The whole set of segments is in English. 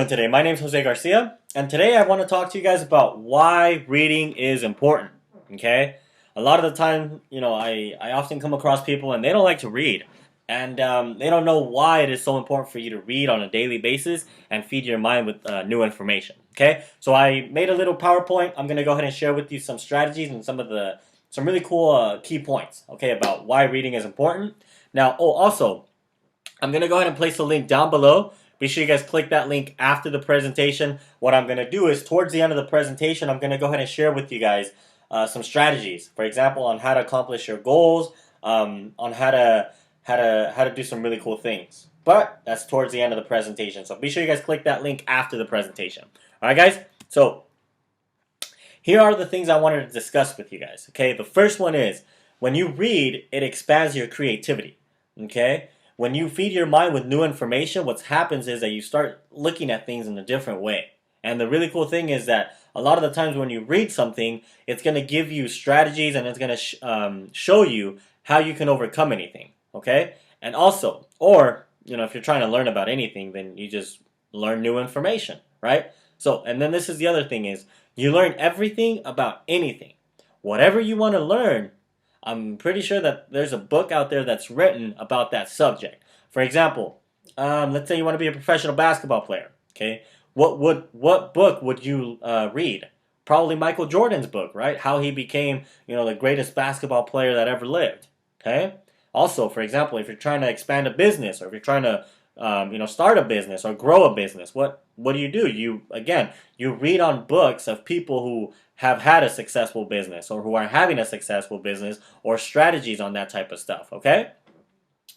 today. My name is Jose Garcia, and today I want to talk to you guys about why reading is important. Okay? A lot of the time, I often come across people and they don't like to read. And they don't know why it is so important for you to read on a daily basis and feed your mind with new information. Okay? So I made a little PowerPoint. I'm going to go ahead and share with you some strategies and some really cool key points, okay, about why reading is important. Now, also, I'm going to go ahead and place a link down below. Be sure you guys click that link after the presentation. What I'm going to do is towards the end of the presentation, I'm going to go ahead and share with you guys some strategies. For example, on how to accomplish your goals, on how to do some really cool things. But that's towards the end of the presentation. So be sure you guys click that link after the presentation. All right, guys? So here are the things I wanted to discuss with you guys. Okay, the first one is when you read, it expands your creativity. Okay? When you feed your mind with new information, what happens is that you start looking at things in a different way. And the really cool thing is that a lot of the times when you read something, it's going to give you strategies and it's going to show you how you can overcome anything. Okay? And also, or, if you're trying to learn about anything, then you just learn new information, right? So, and then this is the other thing is, you learn everything about anything. Whatever you want to learn, I'm pretty sure that there's a book out there that's written about that subject. For example, let's say you want to be a professional basketball player. Okay, what book would you read? Probably Michael Jordan's book, right? How he became, the greatest basketball player that ever lived. Okay. Also, for example, if you're trying to expand a business, or if you're trying to, start a business or grow a business, what do? You read on books of people who have had a successful business or who are having a successful business or strategies on that type of stuff, okay?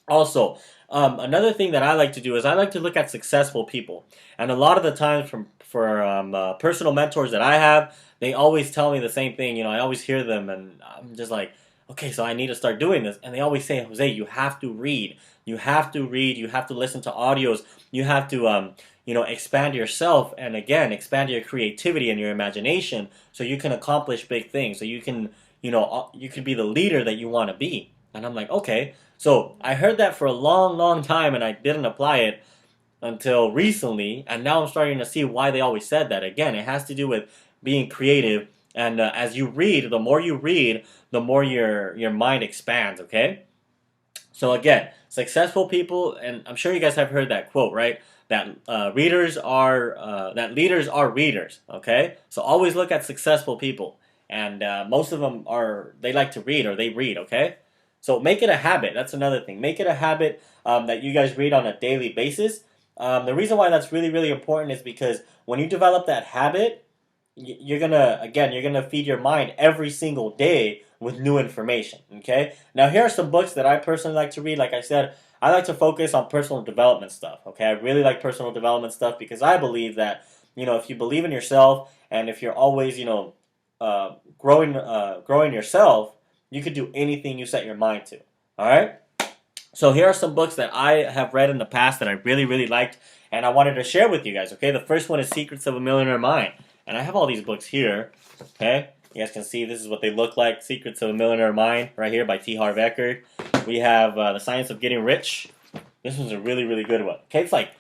Also, another thing that I like to do is I like to look at successful people. And a lot of the times for personal mentors that I have, they always tell me the same thing. I always hear them and I'm just like, okay, so I need to start doing this. And they always say, Jose, you have to read. You have to read. You have to listen to audios. You have to, expand yourself and again, expand your creativity and your imagination so you can accomplish big things. So you can, you can be the leader that you want to be. And I'm like, okay. So I heard that for a long, long time and I didn't apply it until recently. And now I'm starting to see why they always said that. Again, it has to do with being creative. And as you read, the more you read, the more your mind expands, okay? So again, successful people, and I'm sure you guys have heard that quote, right? That leaders are readers, okay? So always look at successful people. And most of them they like to read or they read, okay? So make it a habit. That's another thing. Make it a habit that you guys read on a daily basis. The reason why that's really, really important is because when you develop that habit, you're gonna feed your mind every single day with new information. Okay. Now here are some books that I personally like to read. Like I said, I like to focus on personal development stuff. Okay. I really like personal development stuff because I believe that if you believe in yourself and if you're always growing yourself, you could do anything you set your mind to. All right. So here are some books that I have read in the past that I really, really liked, and I wanted to share with you guys. Okay, the first one is Secrets of a Millionaire Mind, and I have all these books here. Okay, you guys can see this is what they look like. Secrets of a Millionaire Mind, right here by T. Harv Eker. We have The Science of Getting Rich. This one's a really, really good one. Okay, it's like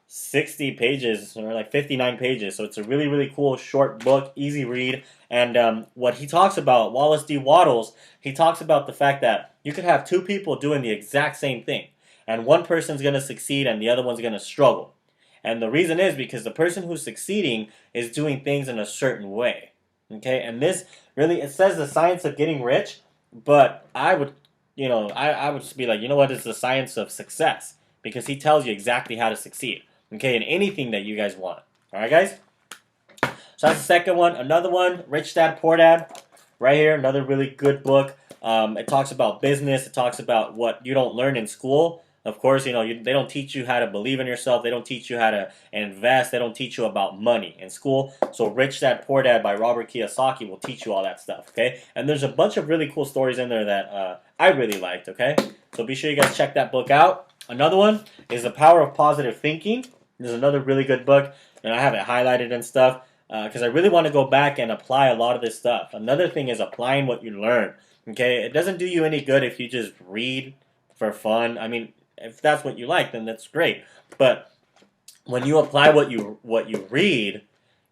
60 pages or like 59 pages, so it's a really, really cool short book, easy read. And what he talks about, Wallace D. Wattles, he talks about the fact that you could have two people doing the exact same thing, and one person's going to succeed and the other one's going to struggle. And the reason is because the person who's succeeding is doing things in a certain way. Okay, and this really, it says the science of getting rich, but I would, I would just be like, it's the science of success, because he tells you exactly how to succeed. Okay, in anything that you guys want. All right, guys? So that's the second one. Another one, Rich Dad, Poor Dad. Right here, another really good book. It talks about business. It talks about what you don't learn in school. Of course, they don't teach you how to believe in yourself. They don't teach you how to invest. They don't teach you about money in school. So Rich Dad, Poor Dad by Robert Kiyosaki will teach you all that stuff, okay? And there's a bunch of really cool stories in there that I really liked, okay? So be sure you guys check that book out. Another one is The Power of Positive Thinking. This is another really good book, and I have it highlighted and stuff because I really want to go back and apply a lot of this stuff. Another thing is applying what you learn. Okay, it doesn't do you any good if you just read for fun. I mean, if that's what you like, then that's great. But when you apply what you read,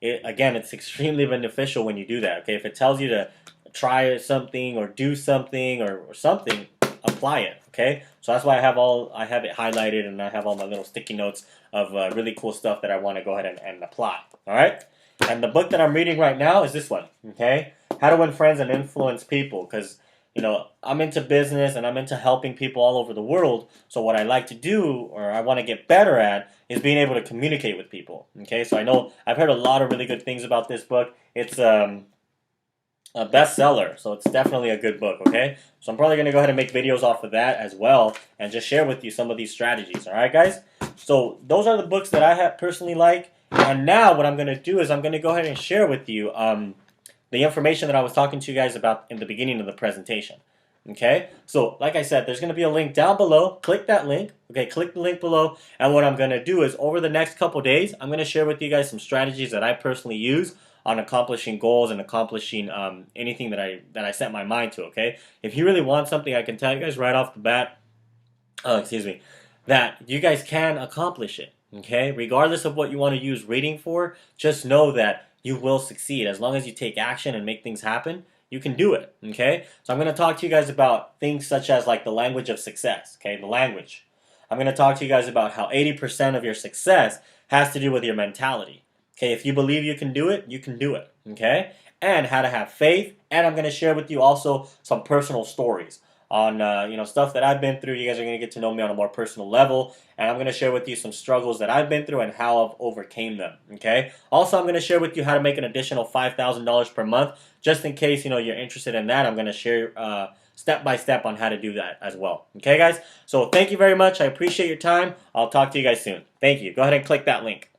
it's extremely beneficial when you do that. Okay, if it tells you to try something or do something or something, apply it. Okay, so that's why I have it highlighted and I have all my little sticky notes of really cool stuff that I want to go ahead and apply. All right, and the book that I'm reading right now is this one. Okay, How to Win Friends and Influence People, because I'm into business and I'm into helping people all over the world. So what I like to do, or I want to get better at, is being able to communicate with people. Okay, so I know I've heard a lot of really good things about this book. It's a bestseller, so it's definitely a good book. Okay, so I'm probably gonna go ahead and make videos off of that as well, and just share with you some of these strategies. All right, guys. So those are the books that I have personally like. And now what I'm gonna do is I'm gonna go ahead and share with you the information that I was talking to you guys about in the beginning of the presentation. Okay, so like I said, there's going to be a link down below. Click that link. Okay, click the link below. And what I'm going to do is over the next couple days, I'm going to share with you guys some strategies that I personally use on accomplishing goals and accomplishing anything that I set my mind to. Okay, if you really want something, I can tell you guys right off the bat. Excuse me, that you guys can accomplish it. Okay, regardless of what you want to use reading for, just know that you will succeed as long as you take action and make things happen. You can do it. Okay, so I'm going to talk to you guys about things such as like the language of success. Okay, the language. I'm going to talk to you guys about how 80% of your success has to do with your mentality. Okay, if you believe you can do it, you can do it. Okay, and how to have faith. And I'm going to share with you also some personal stories on stuff that I've been through. You guys are going to get to know me on a more personal level, and I'm going to share with you some struggles that I've been through and how I've overcame them. Okay. Also, I'm going to share with you how to make an additional $5,000 per month, just in case you're interested in that. I'm going to share step by step on how to do that as well. Okay, guys. So thank you very much. I appreciate your time. I'll talk to you guys soon. Thank you. Go ahead and click that link.